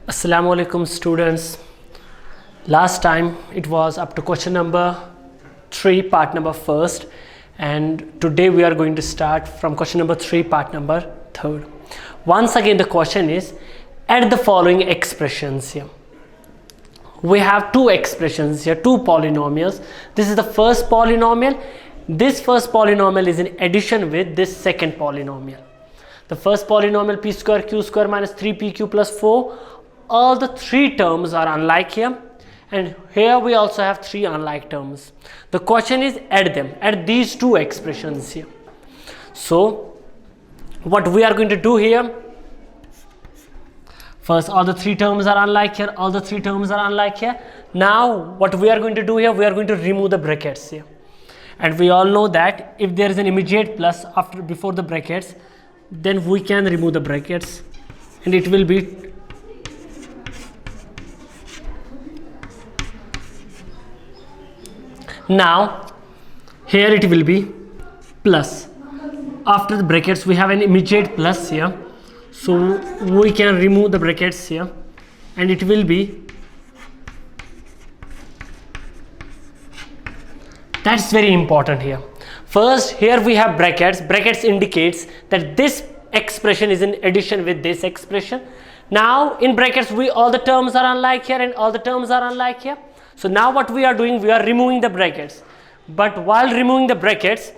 Assalamu alaikum students. Last time it was up to question number 3 part number 1st, and today we are going to start from question number 3 part number 3rd. Once again the question is, add the following expressions here. We have two expressions here, two polynomials. This is the first polynomial. This first polynomial is in addition with this second polynomial. The first polynomial p square q square minus 3pq plus 4. All the three terms are unlike here, and here we also have three unlike terms. The question is add them, add these two expressions here. So what we are going to do here, first all the three terms are unlike here, all the three terms are unlike here. Now what we are going to do here, we are going to remove the brackets here, and we all know that if there is an immediate plus before the brackets, then we can remove the brackets and it will be now here it will be plus. After the brackets we have an immediate plus here, so we can remove the brackets here and it will be, that's very important here. First, here we have brackets. Brackets indicates that this expression is in addition with this expression. Now in brackets all the terms are unlike here and all the terms are unlike here. So now what we are doing, we are removing the brackets. But while removing the brackets,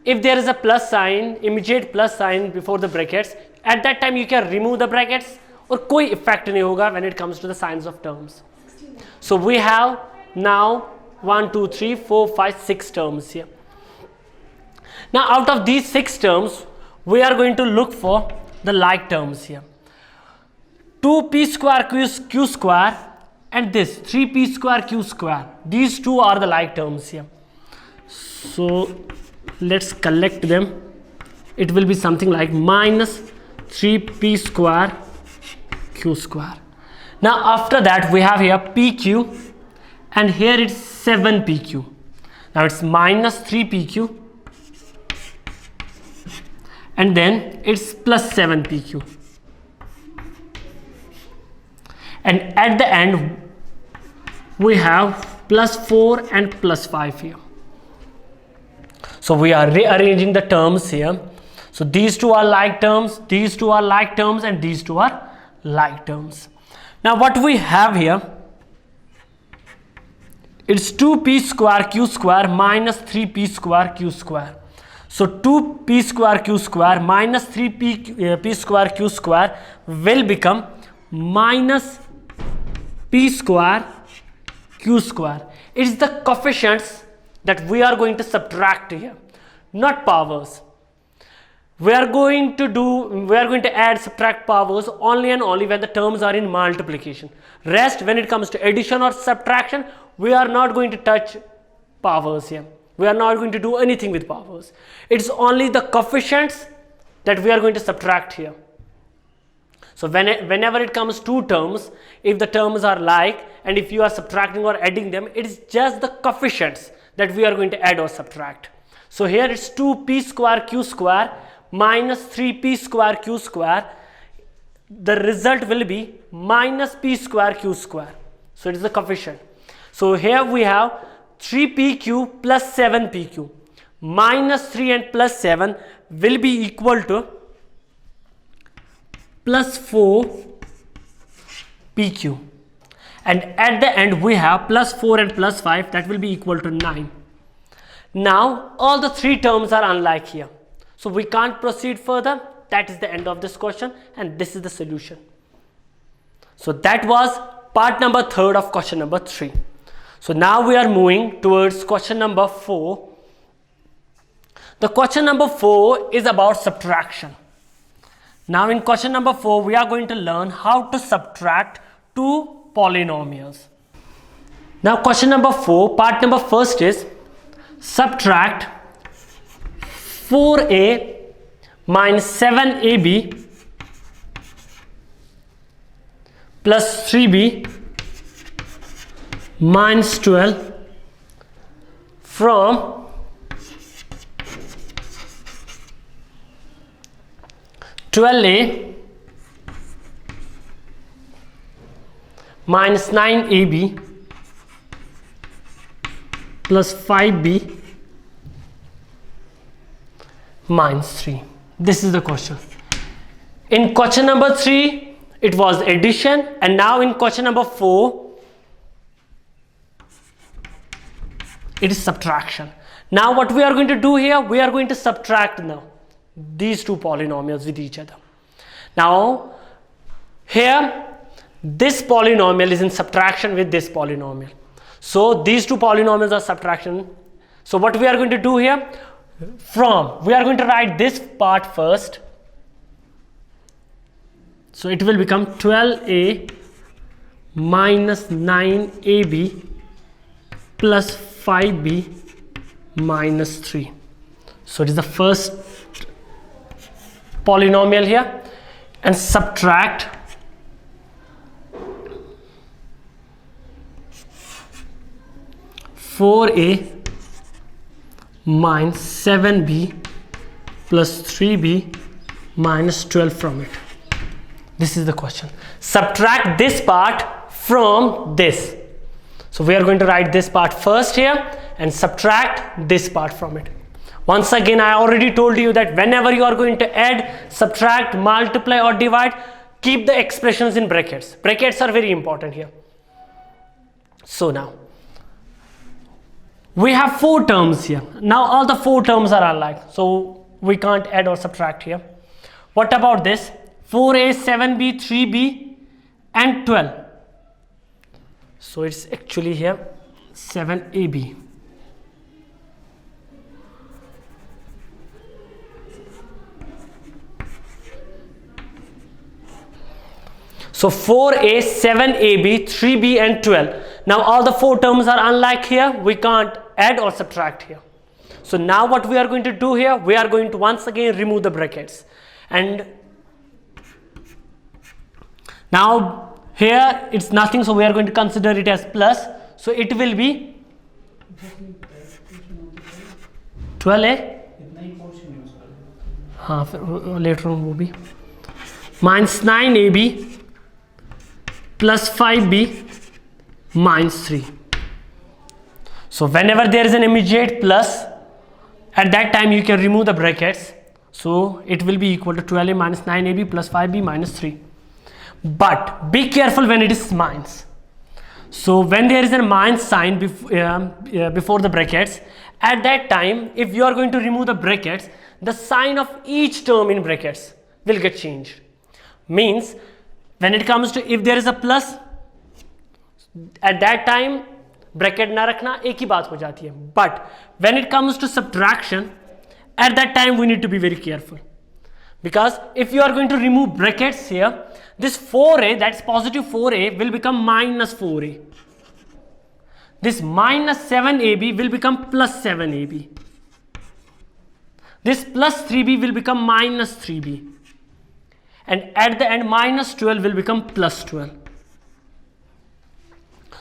if there is a plus sign, immediate plus sign before the brackets, at that time you can remove the brackets और कोई effect नहीं होगा when it comes to the signs of terms. So we have now 1, 2, 3, 4, 5, 6 terms here. Now out of these 6 terms, we are going to look for the like terms here. 2p square q square and this 3p square q square, these two are the like terms here. So let's collect them. It will be something like minus 3p square q square. Now after that we have here pq and here it's 7pq. Now it's minus 3pq and then it's plus 7pq. And at the end we have plus 4 and plus 5 here. So we are rearranging the terms here. So these two are like terms, these two are like terms, and these two are like terms. Now what we have here, it's 2p square q square minus 3p square q square. So 2p square q square minus 3p p square q square will become minus p square q square. It is the coefficients that we are going to subtract here, not powers. We are going to add, subtract powers only and only when the terms are in multiplication. Rest, when it comes to addition or subtraction, we are not going to touch powers here. We are not going to do anything with powers. It's only the coefficients that we are going to subtract here. So whenever it comes to terms, if the terms are like and if you are subtracting or adding them, it is just the coefficients that we are going to add or subtract. So here it's 2p square q square minus 3p square q square. The result will be minus p square q square. So it is the coefficient. So here we have 3pq plus 7pq. Minus 3 and plus 7 will be equal to plus 4 pq, and at the end we have plus 4 and plus 5, that will be equal to 9. Now all the three terms are unlike here, so we can't proceed further. That is the end of this question and this is the solution. So that was part number 3rd of question number 3. So now we are moving towards question number 4. The question number 4 is about subtraction. Now in question number 4, we are going to learn how to subtract two polynomials. Now question number 4, part number 1st is subtract 4a minus 7ab plus 3b minus 12 from 12a minus 9ab plus 5b minus 3. This is the question. In question number 3, it was addition, and now in question number 4, it is subtraction. Now what we are going to do here, we are going to subtract now these two polynomials with each other. Now here this polynomial is in subtraction with this polynomial, so these two polynomials are subtraction. So what we are going to do here, we are going to write this part first. So it will become 12a minus 9ab plus 5b minus 3. So it is the first polynomial here, and subtract (4a minus 7b plus 3b minus 12 from it. This is the question. Subtract this part from this. So we are going to write this part first here and subtract this part from it. Once again, I already told you that whenever you are going to add, subtract, multiply or divide, keep the expressions in brackets. Brackets are very important here. So now we have 4 terms here. Now all the 4 terms are alike, so we can't add or subtract here. What about this? 4a, 7b, 3b and 12. So it's actually here 7ab. So 4a, 7ab, 3b and 12. Now all the 4 terms are unlike here. We can't add or subtract here. So now what we are going to do here, we are going to once again remove the brackets. And now here it's nothing, so we are going to consider it as plus. So it will be 12a. Later on will be minus 9ab plus 5b minus 3. So whenever there is an immediate plus, at that time you can remove the brackets. So it will be equal to 12a minus 9ab plus 5b minus 3. But be careful when it is minus. So when there is a minus sign before the brackets, at that time, if you are going to remove the brackets, the sign of each term in brackets will get changed. Means when it comes to, if there is a plus, at that time bracket ना रखना एक ही बात हो जाती है. But when it comes to subtraction, at that time we need to be very careful, because if you are going to remove brackets here, this 4a, that's positive 4a, will become minus 4a. This minus 7ab will become plus 7ab. This plus 3b will become minus 3b. And at the end, minus 12 will become plus 12.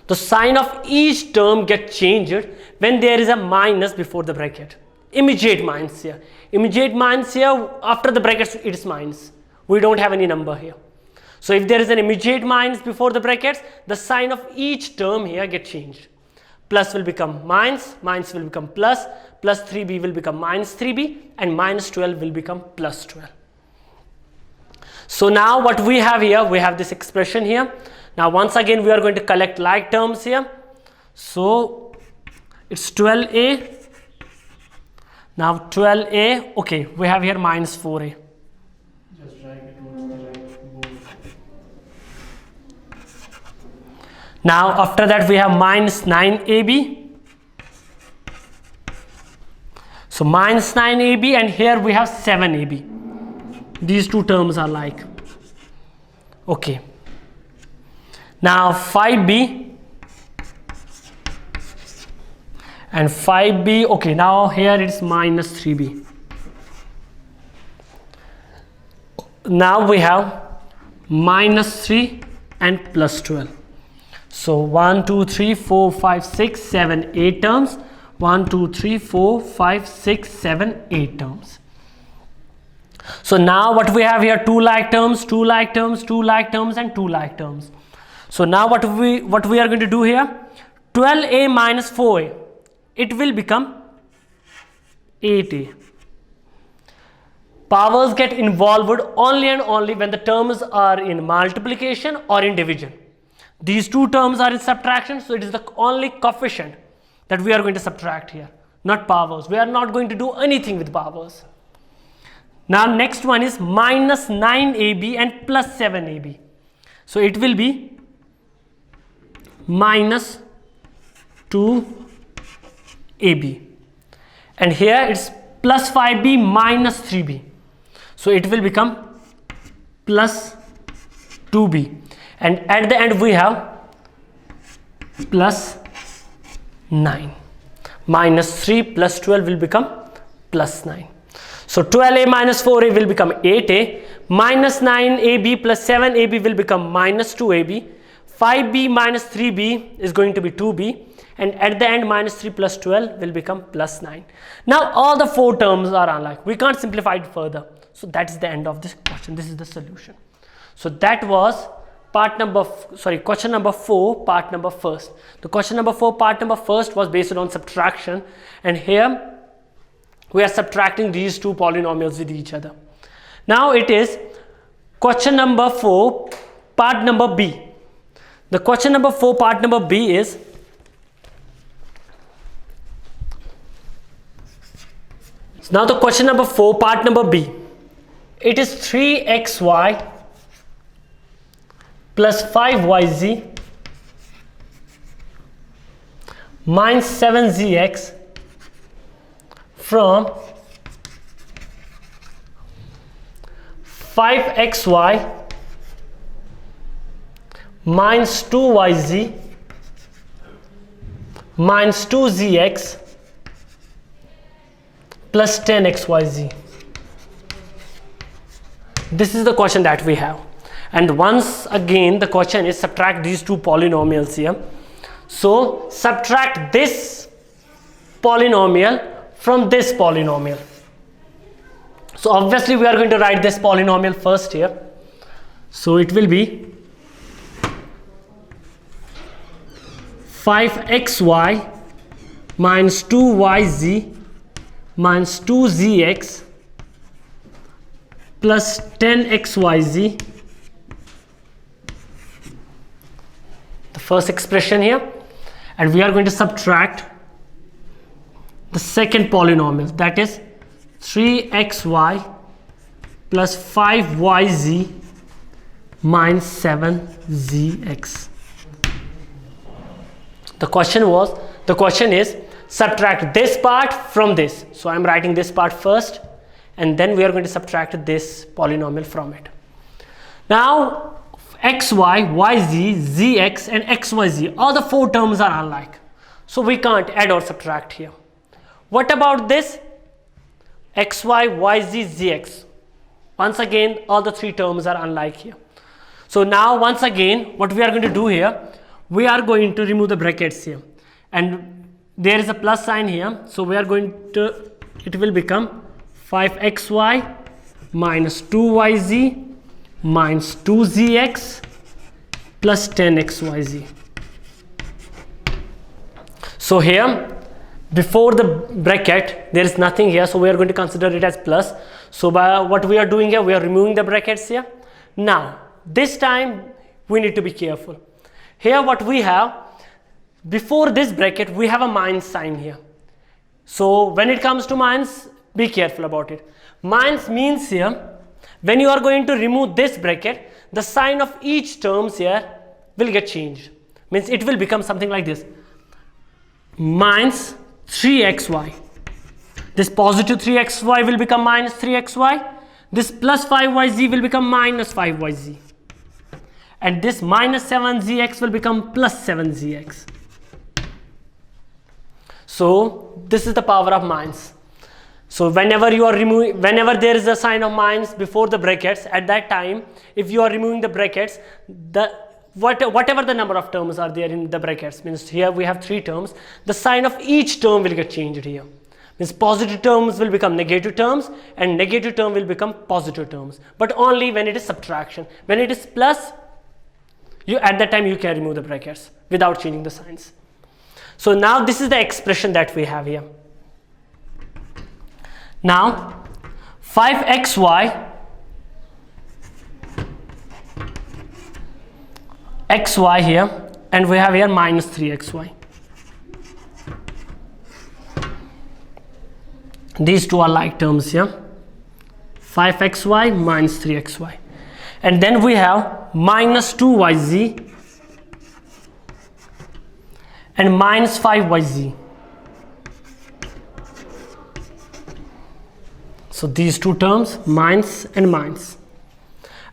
The sign of each term gets changed when there is a minus before the bracket. Immediate minus here. Immediate minus here, after the brackets, it is minus. We don't have any number here. So if there is an immediate minus before the brackets, the sign of each term here gets changed. Plus will become minus, minus will become plus, plus 3b will become minus 3b, and minus 12 will become plus 12. So now what we have here, we have this expression here. Now once again we are going to collect like terms here. So it's 12a. Now 12a, okay, we have here minus 4a. Just drag it towards the right board. Now after that we have minus 9ab. So minus 9ab, and here we have 7ab. These two terms are like. Okay. Now 5b and 5b. Okay, now here it's minus 3b. Now we have minus 3 and plus 12. So 1, 2, 3, 4, 5, 6, 7, 8 terms. 1, 2, 3, 4, 5, 6, 7, 8 terms. So now what we have here, 2 like terms, 2 like terms, 2 like terms and 2 like terms. So now what we are going to do here, 12a minus 4a, it will become 8a. Powers get involved only and only when the terms are in multiplication or in division. These two terms are in subtraction, so it is the only coefficient that we are going to subtract here, not powers. We are not going to do anything with powers. Now next one is minus 9ab and plus 7ab. So it will be minus 2ab. And here it's plus 5b minus 3b. So it will become plus 2b. And at the end we have plus 9. Minus 3 plus 12 will become plus 9. So 12a minus 4a will become 8a. Minus 9ab plus 7ab will become minus 2ab. 5b minus 3b is going to be 2b. And at the end, minus 3 plus 12 will become plus 9. Now all the four terms are unlike. We can't simplify it further. So that is the end of this question. This is the solution. So that was question number 4, part number first. The question number 4, part number first was based on subtraction. And here we are subtracting these two polynomials with each other. Now it is question number 4, part number B. The question number 4, part number B is now the question number 4, part number B. It is 3xy plus 5yz minus 7zx from 5xy minus 2yz minus 2zx plus 10xyz. This is the question that we have. And once again the question is subtract these two polynomials here. So subtract this polynomial from this polynomial. So obviously we are going to write this polynomial first here. So it will be 5xy minus 2yz minus 2zx plus 10xyz, the first expression here, and we are going to subtract the second polynomial, that is 3xy plus 5yz minus 7zx. The question is subtract this part from this. So I am writing this part first, and then we are going to subtract this polynomial from it. Now xy, yz, zx and xyz, all the four terms are unlike. So we can't add or subtract here. What about this xy, yz, zx? Once again, all the three terms are unlike here. So now once again, what we are going to do here, we are going to remove the brackets here. And there is a plus sign here. So we are going to, it will become 5xy minus 2yz minus 2zx plus 10xyz. So here, before the bracket, there is nothing here. So we are going to consider it as plus. So by what we are doing here, we are removing the brackets here. Now, this time we need to be careful. Here what we have, before this bracket, we have a minus sign here. So when it comes to minus, be careful about it. Minus means here, when you are going to remove this bracket, the sign of each terms here will get changed. Means it will become something like this. Minus 3xy. This positive 3xy will become minus 3xy. This plus 5yz will become minus 5yz. And this minus 7zx will become plus 7zx. So this is the power of minus. So whenever you are removing, whenever there is a sign of minus before the brackets, at that time, if you are removing the brackets, whatever the number of terms are there in the brackets, means here we have three terms, the sign of each term will get changed here. Means positive terms will become negative terms and negative term will become positive terms, but only when it is subtraction. When it is plus, at that time you can remove the brackets without changing the signs. So now this is the expression that we have here. Now 5xy xy here, and we have here minus 3xy. These two are like terms here, 5xy minus 3xy, and then we have minus 2yz and minus 5yz. So these two terms, minus and minus.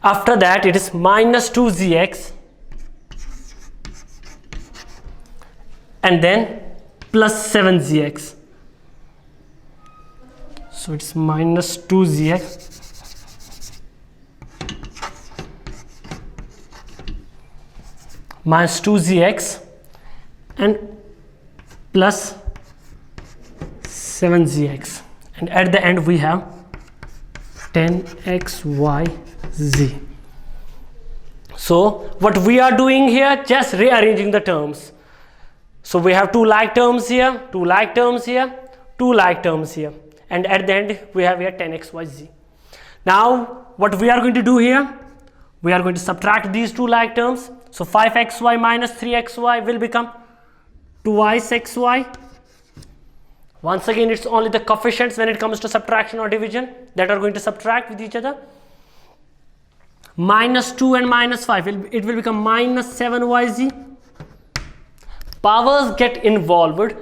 After that it is minus 2zx and then plus 7zx. So it's minus 2zx minus 2zx and plus 7zx, and at the end we have 10xyz. So what we are doing here, just rearranging the terms. So we have two like terms here, two like terms here, two like terms here, and at the end we have here 10xyz. Now what we are going to do here, we are going to subtract these two like terms. So 5xy minus 3xy will become twice xy. Once again, it's only the coefficients when it comes to subtraction or division that are going to subtract with each other. Minus 2 and minus 5, it will become minus 7yz. Powers get involved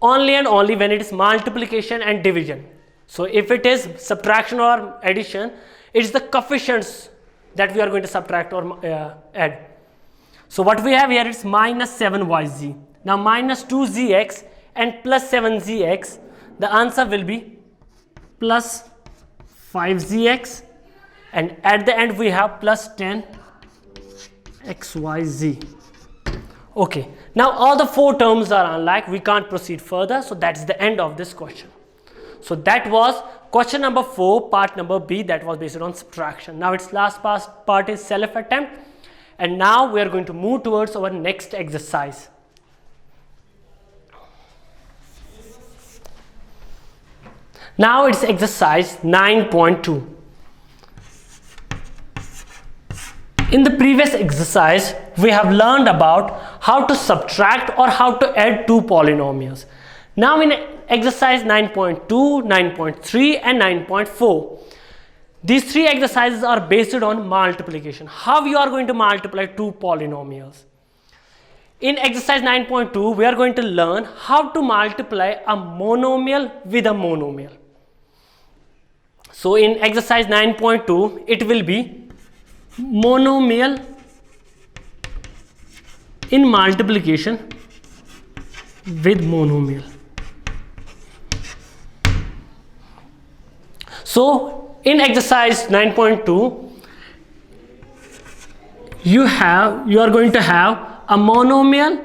only and only when it is multiplication and division. So if it is subtraction or addition, it's the coefficients that we are going to subtract or add. So what we have here is minus 7yz. Now minus 2zx and plus 7zx, the answer will be plus 5zx, and at the end we have plus 10xyz. Okay, now all the four terms are unlike, we can't proceed further, so that's the end of this question. So that was question number 4, part number B, that was based on subtraction. Now its last part is self attempt, and now we are going to move towards our next exercise. Now it's exercise 9.2. In the previous exercise, we have learned about how to subtract or how to add two polynomials. Now in exercise 9.2, 9.3 and 9.4, these three exercises are based on multiplication. How you are going to multiply two polynomials. In exercise 9.2, we are going to learn how to multiply a monomial with a monomial. So in exercise 9.2, it will be monomial in multiplication with monomial. So in exercise 9.2, you are going to have a monomial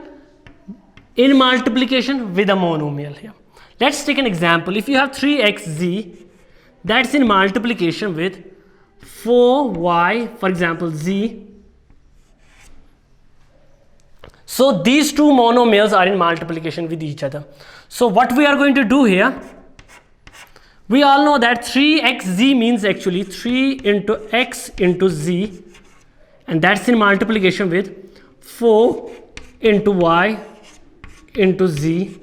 in multiplication with a monomial here. Let's take an example. If you have 3xz, that's in multiplication with 4y, for example, z. So these two monomials are in multiplication with each other. So what we are going to do here, we all know that 3xz means actually 3 into x into z, and that's in multiplication with 4 into y into z.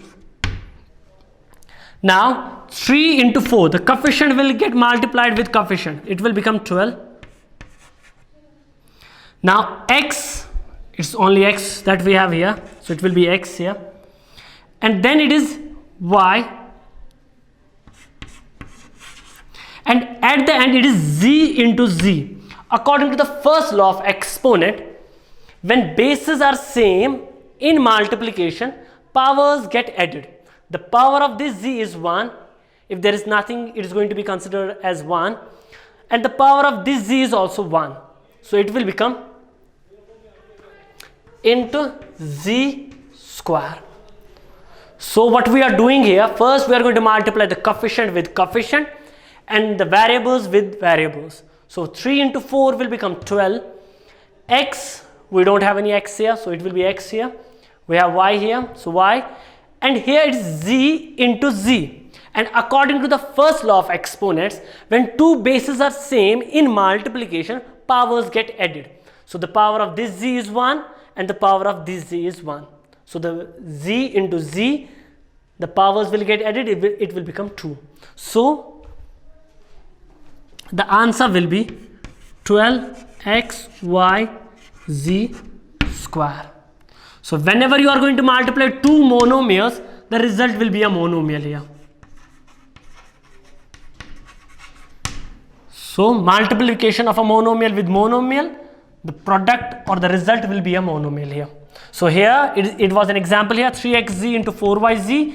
Now 3 into 4, the coefficient will get multiplied with coefficient, it will become 12. Now x, it's only x that we have here, so it will be x here, and then it is y, and at the end it is z into z. According to the first law of exponent, when bases are same in multiplication, powers get added. The power of this z is 1. If there is nothing, it is going to be considered as 1, and the power of this z is also 1. So it will become into z square. So what we are doing here, first we are going to multiply the coefficient with coefficient and the variables with variables. So 3 into 4 will become 12, x We don't have any x here, so it will be x here. We have y here, so y. And here it's z into z. And according to the first law of exponents, when two bases are same in multiplication, powers get added. So the power of this z is 1 and the power of this z is 1. So the z into z, the powers will get added, it will become 2. So the answer will be 12xyz square. So whenever you are going to multiply two monomials, the result will be a monomial here. So multiplication of a monomial with monomial, the product or the result will be a monomial here. So here it was an example here, 3xz into 4yz,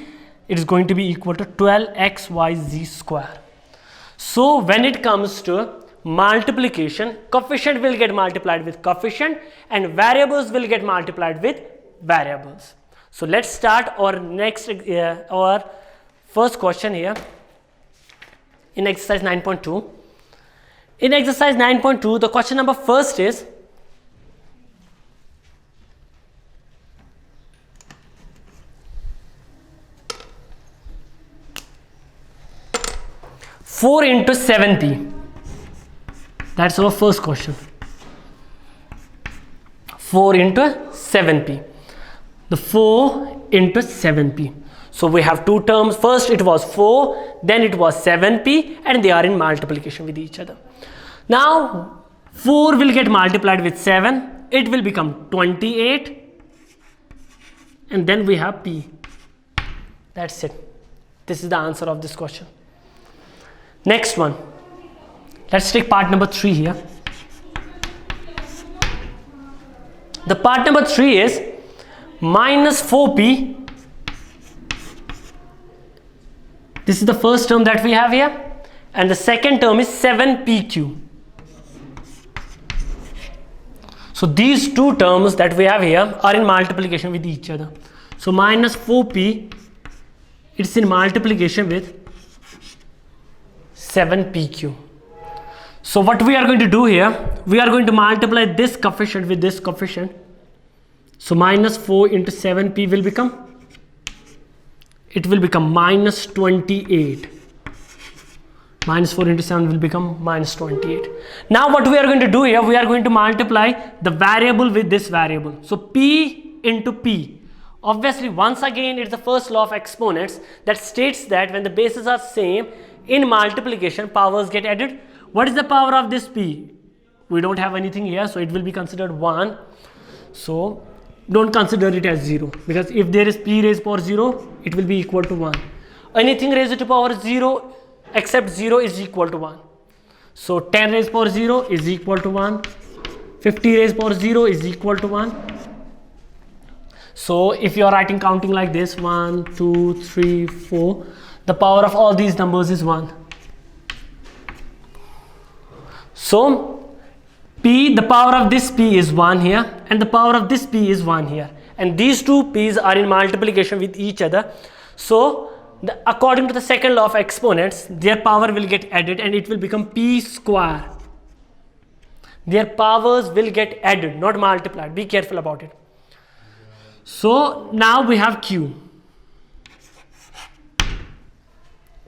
it is going to be equal to 12xyz square. So when it comes to multiplication, coefficient will get multiplied with coefficient and variables will get multiplied with variables. So let's start our our first question here in exercise 9.2. In exercise 9.2, the question number first is, four into 7p. That's our first question. 4 into 7p. The 4 into 7p. So we have two terms. First it was 4, then it was 7p, and they are in multiplication with each other. Now 4 will get multiplied with 7. It will become 28. And then we have p. That's it. This is the answer of this question. Next one. Let's take part number 3 here. The part number 3 is minus 4p. This is the first term that we have here. And the second term is 7pq. So these two terms that we have here are in multiplication with each other. So minus 4p, it's in multiplication with 7pq. So what we are going to do here, we are going to multiply this coefficient with this coefficient. So minus 4 into 7p will become, it will become minus 28. Minus 4 into 7 will become minus 28. Now what we are going to do here, we are going to multiply the variable with this variable. So p into p. Obviously, once again, it's the first law of exponents that states that when the bases are same, in multiplication, powers get added. What is the power of this p? We don't have anything here, so it will be considered 1. So don't consider it as 0, because if there is p raised power 0, it will be equal to 1. Anything raised to power 0 except 0 is equal to 1. So 10 raised power 0 is equal to 1. 50 raised power 0 is equal to 1. So if you are writing counting like this, 1, 2, 3, 4, the power of all these numbers is 1. So p, the power of this p is 1 here, and the power of this p is 1 here, and these two p's are in multiplication with each other. So according to the second law of exponents, their power will get added and it will become p square. Their powers will get added, not multiplied. Be careful about it. So now we have q.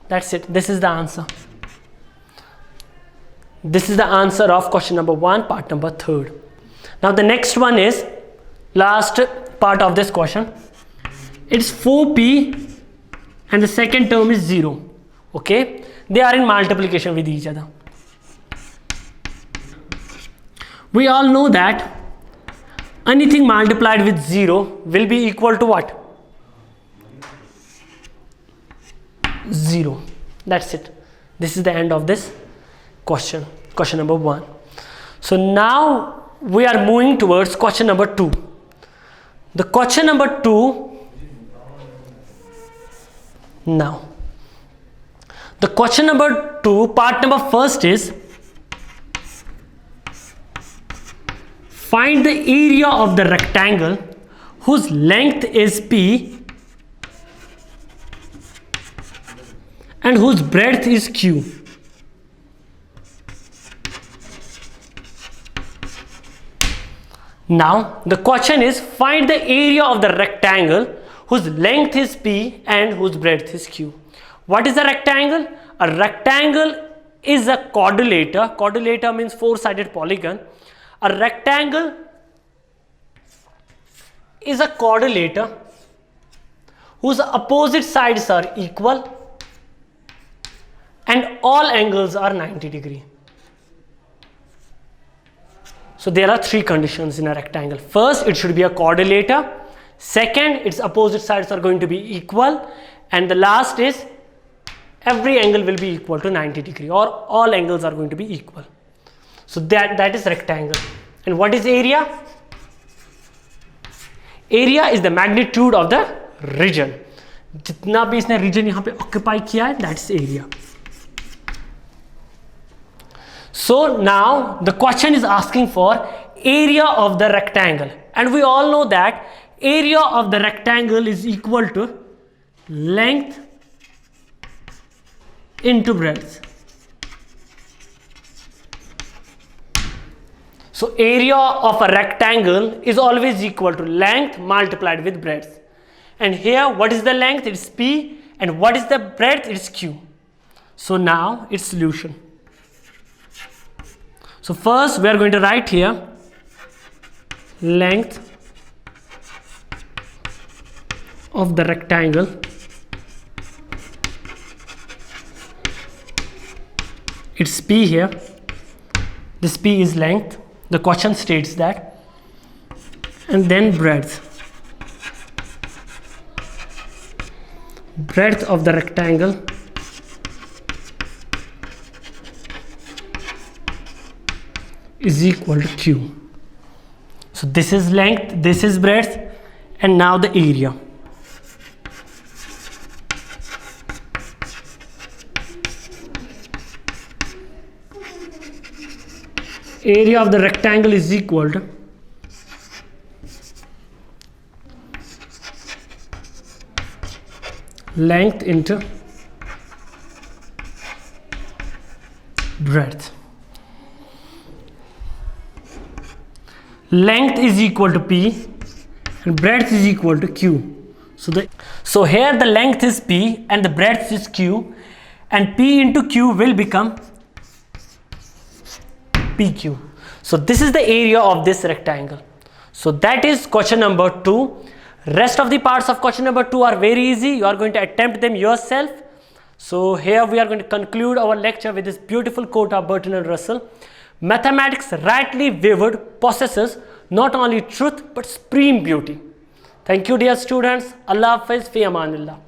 That's it. This is the answer. This is the answer of question number 1, part number 3. Now the next one is last part of this question. It's 4p and the second term is 0. Okay, they are in multiplication with each other. We all know that anything multiplied with 0 will be equal to what? 0. That's it. This is the end of this question number 1. So now we are moving towards question number 2. The question number 2, now the question number 2, part number first is find the area of the rectangle whose length is p and whose breadth is q. Now the question is, find the area of the rectangle whose length is P and whose breadth is Q. What is a rectangle? A rectangle is a quadrilateral. Quadrilateral means four-sided polygon. A rectangle is a quadrilateral whose opposite sides are equal and all angles are 90 degree. So there are three conditions in a rectangle. First, it should be a quadrilateral. Second, its opposite sides are going to be equal. And the last is every angle will be equal to 90 degree, or all angles are going to be equal. So that is rectangle. And what is area? Area is the magnitude of the region. जितना भी इसने region यहाँ पे occupy किया है, that's area. So now the question is asking for area of the rectangle, and we all know that area of the rectangle is equal to length into breadth. So area of a rectangle is always equal to length multiplied with breadth. And here, what is the length? It's P, and what is the breadth? It's Q. So now its solution. So first we are going to write here length of the rectangle it's P here. This P is length. The question states that. And then breadth. Breadth of the rectangle is equal to Q. So this is length, this is breadth, and now the area. Area of the rectangle is equal to length into breadth. Length is equal to P and breadth is equal to Q. So here the length is P and the breadth is Q, and P into Q will become PQ. So this is the area of this rectangle. So that is question number 2. Rest of the parts of question number 2 are very easy. You are going to attempt them yourself. So here we are going to conclude our lecture with this beautiful quote of Bertrand Russell. Mathematics rightly viewed possesses not only truth but supreme beauty. Thank you dear students. Allah Hafiz fi amanillah.